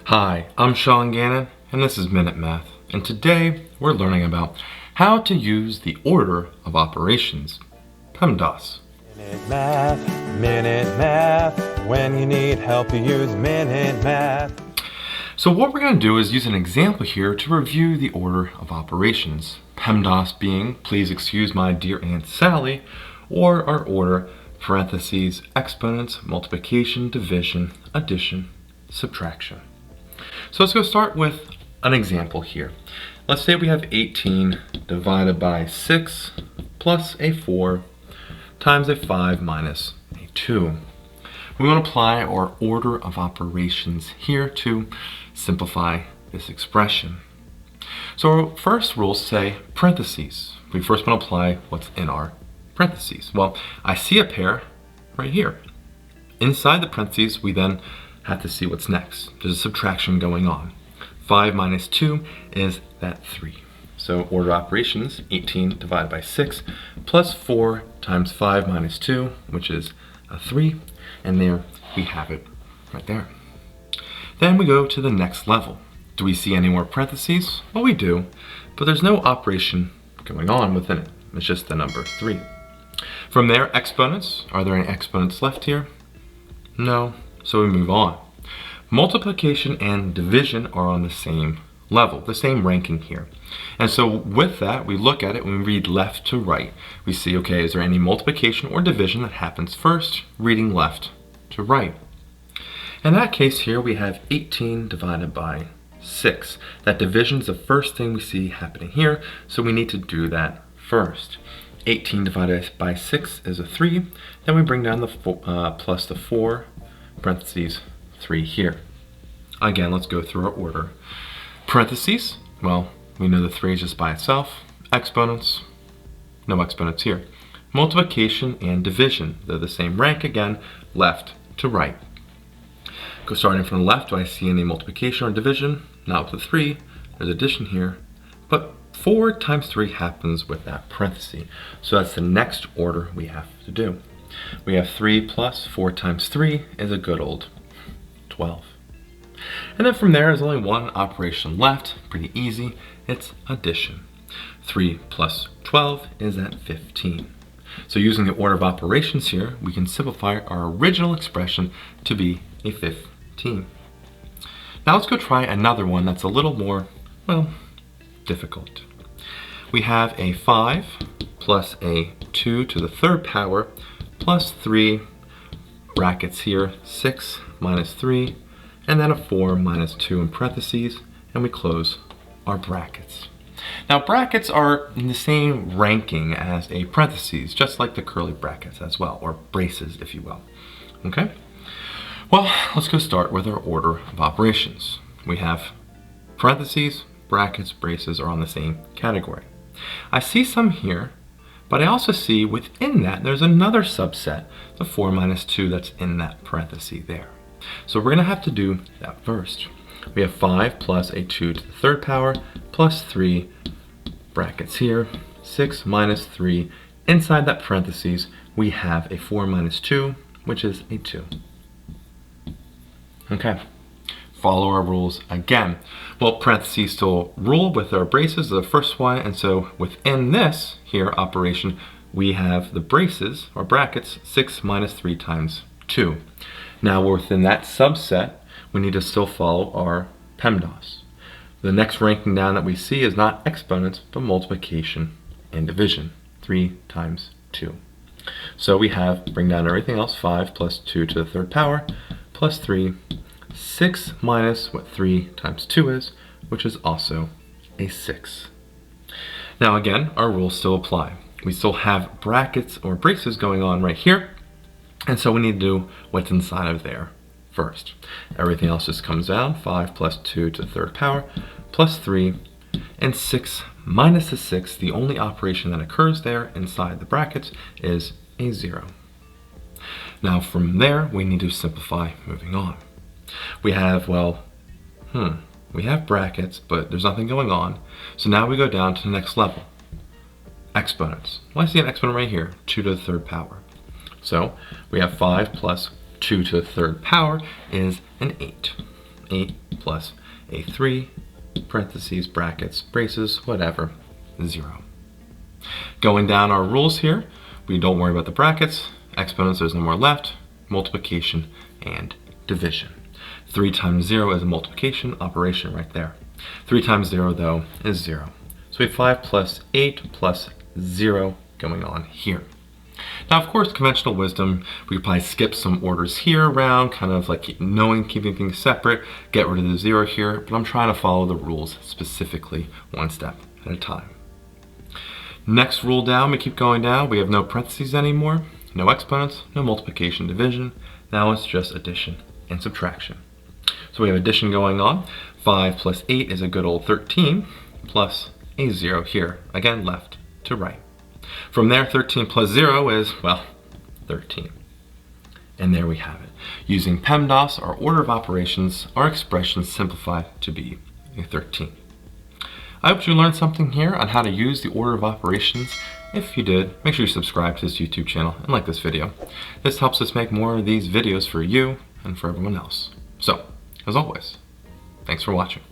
Hi, I'm Sean Gannon, and this is Minute Math. And today we're learning about how to use the order of operations, PEMDAS. Minute Math. When you need help, you use Minute Math. So what we're going to do is use an example here to review the order of operations. PEMDAS being, please excuse my dear Aunt Sally, or our order, parentheses, exponents, multiplication, division, addition, subtraction. So let's go start with an example here. Let's say we have 18 divided by 6 plus a 4 times a 5 minus a 2. We want to apply our order of operations here to simplify this expression. So our first rules say parentheses. We first want to apply what's in our parentheses. Well, I see a pair right here. Inside the parentheses, we then have to see what's next. There's a subtraction going on. 5 minus 2 is that 3. So order operations, 18 divided by 6 plus 4 times 5 minus 2, which is a 3. And there we have it right there. Then we go to the next level. Do we see any more parentheses? Well, we do, but there's no operation going on within it. It's just the number 3. From there, exponents. Are there any exponents left here? No. So we move on. Multiplication and division are on the same level, the same ranking here. And so with that, we look at it when we read left to right. We see, okay, is there any multiplication or division that happens first, reading left to right. In that case here, we have 18 divided by 6. That division is the first thing we see happening here, so we need to do that first. 18 divided by 6 is a 3. Then we bring down the plus the 4, parentheses, 3 here. Again, let's go through our order. Parentheses, well, we know the 3 is just by itself. Exponents, no exponents here. Multiplication and division, they're the same rank again, left to right. Go starting from the left, do I see any multiplication or division? Not with the 3, there's addition here, but 4 times 3 happens with that parenthesis. So that's the next order we have to do. We have 3 plus 4 times 3 is a good old 12. And then from there, there's only one operation left, pretty easy, it's addition. 3 plus 12 is at 15. So using the order of operations here, we can simplify our original expression to be a 15. Now let's go try another one that's a little more, well, difficult. We have a 5 plus a 2 to the third power plus 3, brackets here, 6 minus 3, and then a 4 minus 2 in parentheses, and we close our brackets. Now brackets are in the same ranking as a parentheses, just like the curly brackets as well, or braces if you will. Okay? Well, let's go start with our order of operations. We have parentheses, brackets, braces are on the same category. I see some here, but I also see within that there's another subset, the 4 minus 2 that's in that parenthesis there. So we're going to have to do that first. We have 5 plus a 2 to the third power plus 3, brackets here, 6 minus 3. Inside that parenthesis, we have a 4 minus 2, which is a 2. Okay, follow our rules again. Well, parentheses still rule with our braces, the first one, and so within this here operation, we have the braces, or brackets, 6 minus 3 times 2. Now within that subset, we need to still follow our PEMDAS. The next ranking down that we see is not exponents, but multiplication and division, 3 times 2. So we have, bring down everything else, 5 plus 2 to the third power, plus 3, 6 minus what 3 times 2 is, which is also a 6. Now again, our rules still apply. We still have brackets or braces going on right here, and so we need to do what's inside of there first. Everything else just comes down, 5 plus 2 to the third power, plus 3, and 6 minus the 6, the only operation that occurs there inside the brackets is a 0. Now from there, we need to simplify moving on. We have, well, we have brackets, but there's nothing going on. So now we go down to the next level. Exponents. Well, I see an exponent right here, 2 to the third power. So we have 5 plus 2 to the third power is an 8. 8 plus A3, parentheses, brackets, braces, whatever, 0. Going down our rules here, we don't worry about the brackets, exponents, there's no more left, multiplication and division. 3 times 0 is a multiplication operation right there. 3 times 0 though is 0. So we have 5 plus 8 plus 0 going on here. Now, of course, conventional wisdom, we could probably skip some orders here around, kind of like keeping things separate, get rid of the 0 here, but I'm trying to follow the rules specifically one step at a time. Next rule down, we keep going down, we have no parentheses anymore, no exponents, no multiplication, division. Now it's just addition and subtraction. So we have addition going on. 5 plus 8 is a good old 13, plus a 0 here, again left to right. From there, 13 plus 0 is, well, 13. And there we have it. Using PEMDAS, our order of operations, our expressions simplify to be a 13. I hope you learned something here on how to use the order of operations. If you did, make sure you subscribe to this YouTube channel and like this video. This helps us make more of these videos for you and for everyone else. So, as always, thanks for watching.